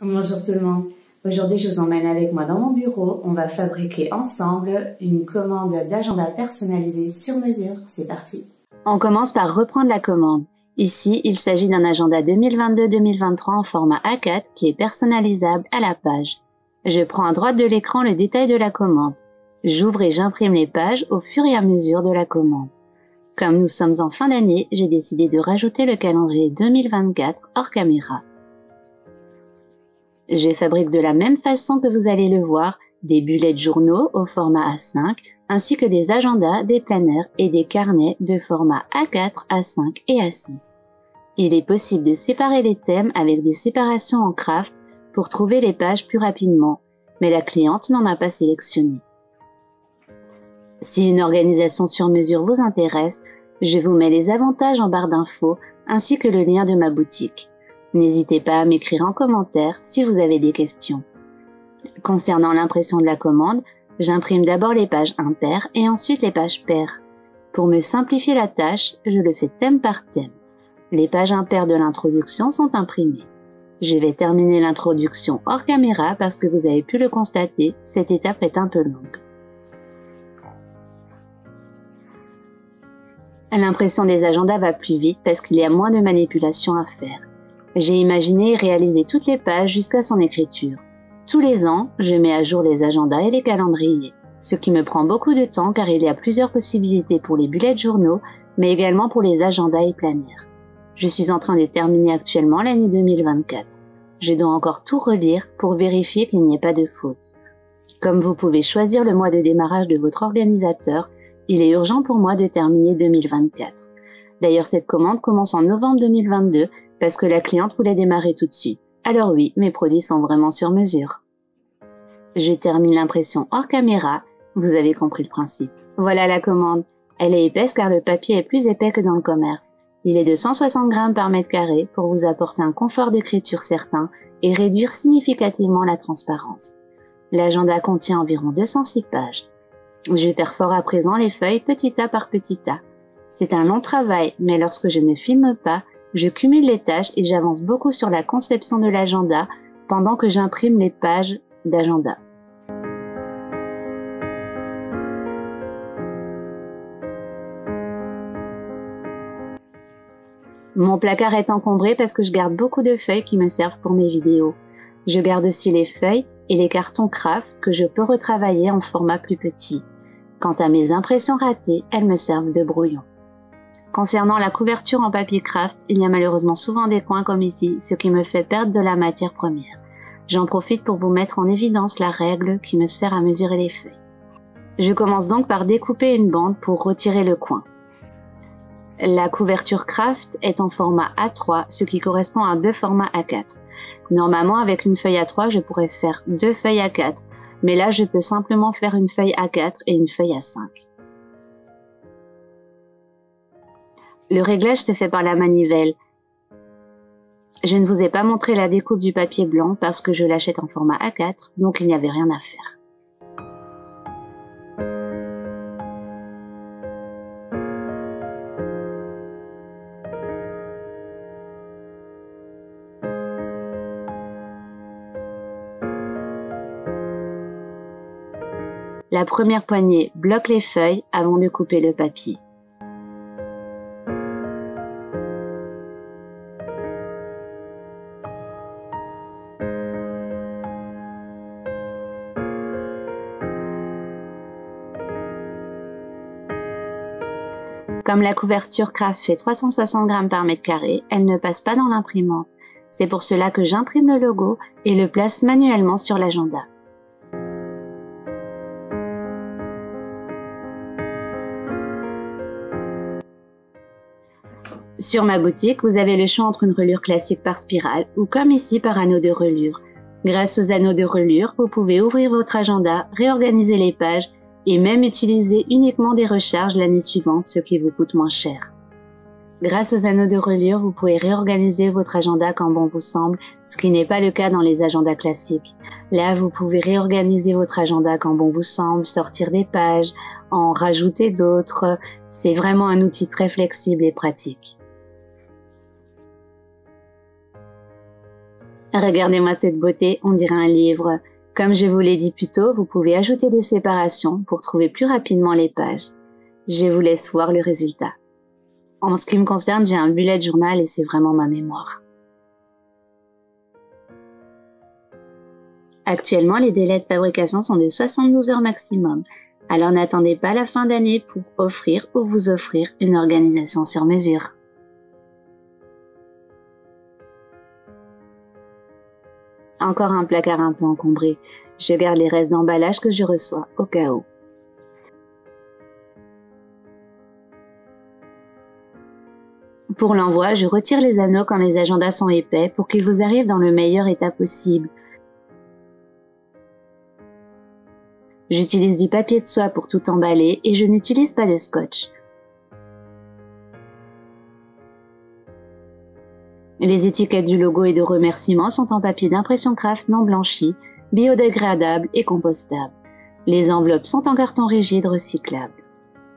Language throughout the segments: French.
Bonjour tout le monde. Aujourd'hui, je vous emmène avec moi dans mon bureau. On va fabriquer ensemble une commande d'agenda personnalisé sur mesure. C'est parti. On commence par reprendre la commande. Ici, il s'agit d'un agenda 2022-2023 en format A4 qui est personnalisable à la page. Je prends à droite de l'écran le détail de la commande. J'ouvre et j'imprime les pages au fur et à mesure de la commande. Comme nous sommes en fin d'année, j'ai décidé de rajouter le calendrier 2024 hors caméra. Je fabrique de la même façon que vous allez le voir des bullets journaux au format A5 ainsi que des agendas, des planners et des carnets de format A4, A5 et A6. Il est possible de séparer les thèmes avec des séparations en craft pour trouver les pages plus rapidement, mais la cliente n'en a pas sélectionné. Si une organisation sur mesure vous intéresse, je vous mets les avantages en barre d'infos ainsi que le lien de ma boutique. N'hésitez pas à m'écrire en commentaire si vous avez des questions. Concernant l'impression de la commande, j'imprime d'abord les pages impaires et ensuite les pages paires. Pour me simplifier la tâche, je le fais thème par thème. Les pages impaires de l'introduction sont imprimées. Je vais terminer l'introduction hors caméra parce que vous avez pu le constater, cette étape est un peu longue. L'impression des agendas va plus vite parce qu'il y a moins de manipulations à faire. J'ai imaginé et réalisé toutes les pages jusqu'à son écriture. Tous les ans, je mets à jour les agendas et les calendriers, ce qui me prend beaucoup de temps car il y a plusieurs possibilités pour les bullets journaux, mais également pour les agendas et planners. Je suis en train de terminer actuellement l'année 2024. Je dois encore tout relire pour vérifier qu'il n'y ait pas de faute. Comme vous pouvez choisir le mois de démarrage de votre organisateur, il est urgent pour moi de terminer 2024. D'ailleurs, cette commande commence en novembre 2022 parce que la cliente voulait démarrer tout de suite. Alors oui, mes produits sont vraiment sur mesure. Je termine l'impression hors caméra, vous avez compris le principe. Voilà la commande. Elle est épaisse car le papier est plus épais que dans le commerce. Il est de 160 grammes par mètre carré pour vous apporter un confort d'écriture certain et réduire significativement la transparence. L'agenda contient environ 206 pages. Je perfore à présent les feuilles petit A par petit A. C'est un long travail, mais lorsque je ne filme pas, je cumule les tâches et j'avance beaucoup sur la conception de l'agenda pendant que j'imprime les pages d'agenda. Mon placard est encombré parce que je garde beaucoup de feuilles qui me servent pour mes vidéos. Je garde aussi les feuilles et les cartons craft que je peux retravailler en format plus petit. Quant à mes impressions ratées, elles me servent de brouillon. Concernant la couverture en papier craft, il y a malheureusement souvent des coins comme ici, ce qui me fait perdre de la matière première. J'en profite pour vous mettre en évidence la règle qui me sert à mesurer les feuilles. Je commence donc par découper une bande pour retirer le coin. La couverture craft est en format A3, ce qui correspond à 2 formats A4. Normalement, avec une feuille A3, je pourrais faire 2 feuilles A4, mais là, je peux simplement faire une feuille A4 et une feuille A5. Le réglage se fait par la manivelle. Je ne vous ai pas montré la découpe du papier blanc parce que je l'achète en format A4, donc il n'y avait rien à faire. La première poignée bloque les feuilles avant de couper le papier. Comme la couverture craft fait 360 grammes par mètre carré, elle ne passe pas dans l'imprimante. C'est pour cela que j'imprime le logo et le place manuellement sur l'agenda. Sur ma boutique, vous avez le choix entre une reliure classique par spirale ou comme ici par anneau de reliure. Grâce aux anneaux de reliure, vous pouvez ouvrir votre agenda, réorganiser les pages et même utiliser uniquement des recharges l'année suivante, ce qui vous coûte moins cher. Grâce aux anneaux de reliure, vous pouvez réorganiser votre agenda quand bon vous semble, ce qui n'est pas le cas dans les agendas classiques. Là, vous pouvez réorganiser votre agenda quand bon vous semble, sortir des pages, en rajouter d'autres. C'est vraiment un outil très flexible et pratique. Regardez-moi cette beauté, on dirait un livre. Comme je vous l'ai dit plus tôt, vous pouvez ajouter des séparations pour trouver plus rapidement les pages. Je vous laisse voir le résultat. En ce qui me concerne, j'ai un bullet journal et c'est vraiment ma mémoire. Actuellement, les délais de fabrication sont de 72 heures maximum. Alors n'attendez pas la fin d'année pour offrir ou vous offrir une organisation sur mesure. Encore un placard un peu encombré. Je garde les restes d'emballage que je reçois au cas où. Pour l'envoi, je retire les anneaux quand les agendas sont épais pour qu'ils vous arrivent dans le meilleur état possible. J'utilise du papier de soie pour tout emballer et je n'utilise pas de scotch. Les étiquettes du logo et de remerciements sont en papier d'impression craft non blanchi, biodégradable et compostable. Les enveloppes sont en carton rigide recyclable.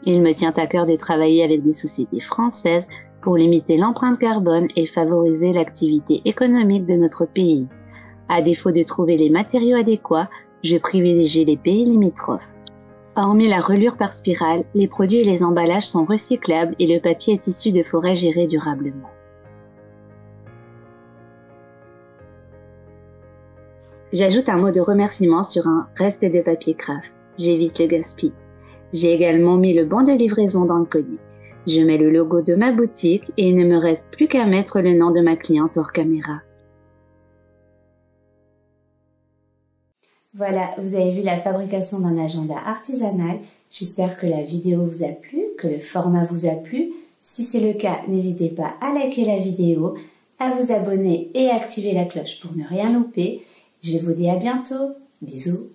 Il me tient à cœur de travailler avec des sociétés françaises pour limiter l'empreinte carbone et favoriser l'activité économique de notre pays. À défaut de trouver les matériaux adéquats, je privilégie les pays limitrophes. Hormis la reliure par spirale, les produits et les emballages sont recyclables et le papier est issu de forêts gérées durablement. J'ajoute un mot de remerciement sur un reste de papier craft. J'évite le gaspillage. J'ai également mis le bon de livraison dans le colis. Je mets le logo de ma boutique et il ne me reste plus qu'à mettre le nom de ma cliente hors caméra. Voilà, vous avez vu la fabrication d'un agenda artisanal. J'espère que la vidéo vous a plu, que le format vous a plu. Si c'est le cas, n'hésitez pas à liker la vidéo, à vous abonner et activer la cloche pour ne rien louper. Je vous dis à bientôt. Bisous.